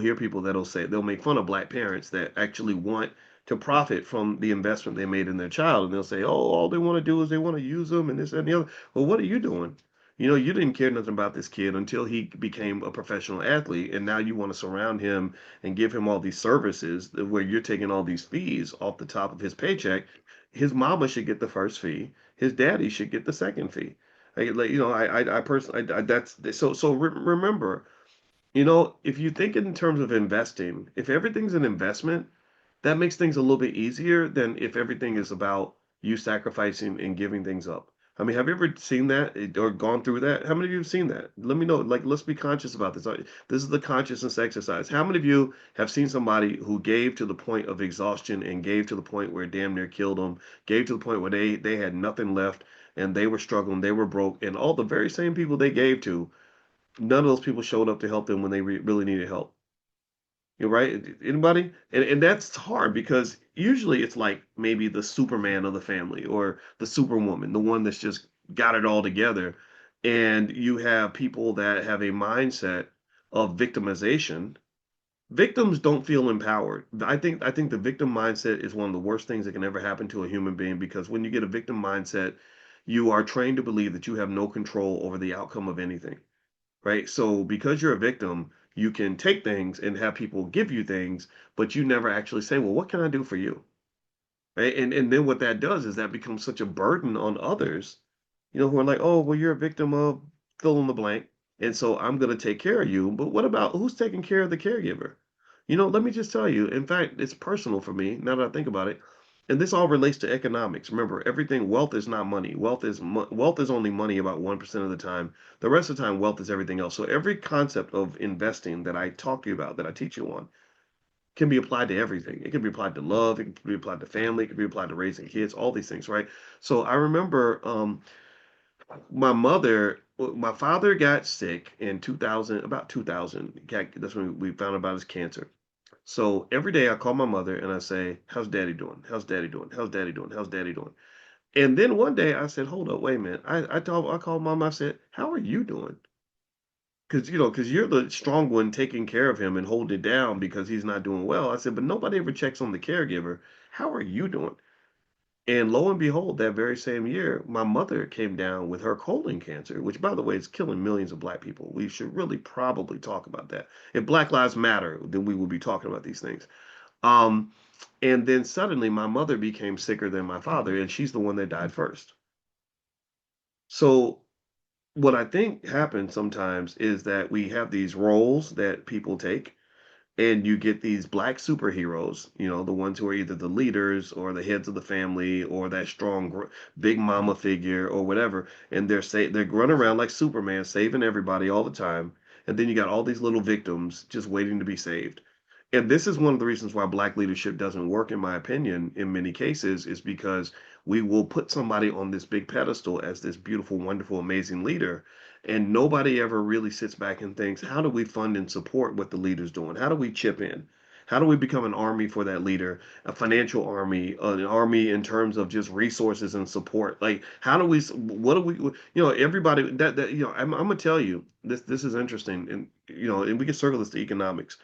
hear people that'll say they'll make fun of black parents that actually want to profit from the investment they made in their child, and they'll say, "Oh, all they want to do is they want to use them and this and the other." Well, what are you doing? You didn't care nothing about this kid until he became a professional athlete, and now you want to surround him and give him all these services where you're taking all these fees off the top of his paycheck. His mama should get the first fee. His daddy should get the second fee. I personally, that's so. Remember, if you think in terms of investing, if everything's an investment, that makes things a little bit easier than if everything is about you sacrificing and giving things up. I mean, have you ever seen that or gone through that? How many of you have seen that? Let me know. Like, let's be conscious about this. This is the consciousness exercise. How many of you have seen somebody who gave to the point of exhaustion and gave to the point where it damn near killed them, gave to the point where they had nothing left and they were struggling, they were broke, and all the very same people they gave to, none of those people showed up to help them when they really needed help. You're right. Anybody? And that's hard because usually it's like maybe the Superman of the family or the Superwoman, the one that's just got it all together. And you have people that have a mindset of victimization. Victims don't feel empowered. I think the victim mindset is one of the worst things that can ever happen to a human being because when you get a victim mindset, you are trained to believe that you have no control over the outcome of anything, right? So because you're a victim, you can take things and have people give you things, but you never actually say, well, what can I do for you? Right? And then what that does is that becomes such a burden on others, who are like, oh, well, you're a victim of fill in the blank. And so I'm going to take care of you. But what about who's taking care of the caregiver? Let me just tell you, in fact, it's personal for me now that I think about it. And this all relates to economics. Remember, everything wealth is not money. Wealth is only money about 1% of the time. The rest of the time, wealth is everything else. So every concept of investing that I talk to you about, that I teach you on, can be applied to everything. It can be applied to love, it can be applied to family, it can be applied to raising kids, all these things, right? So I remember my father got sick in 2000, about 2000. That's when we found out about his cancer. So every day I call my mother and I say, "How's daddy doing? How's daddy doing? How's daddy doing? How's daddy doing?" And then one day I said, "Hold up, wait a minute." I called mom, I said, "How are you doing?" Because you're the strong one taking care of him and holding it down because he's not doing well. I said, "But nobody ever checks on the caregiver. How are you doing?" And lo and behold, that very same year, my mother came down with her colon cancer, which, by the way, is killing millions of black people. We should really probably talk about that. If Black Lives Matter, then we will be talking about these things. Um, and then suddenly my mother became sicker than my father, and she's the one that died first. So what I think happens sometimes is that we have these roles that people take, and you get these black superheroes, the ones who are either the leaders or the heads of the family or that strong big mama figure or whatever, and they're running around like Superman saving everybody all the time, and then you got all these little victims just waiting to be saved. And this is one of the reasons why black leadership doesn't work, in my opinion, in many cases, is because we will put somebody on this big pedestal as this beautiful, wonderful, amazing leader. And nobody ever really sits back and thinks, how do we fund and support what the leader's doing? How do we chip in? How do we become an army for that leader, a financial army, an army in terms of just resources and support? Like, how do we, what do we, everybody I'm gonna tell you this is interesting. And, and we can circle this to economics.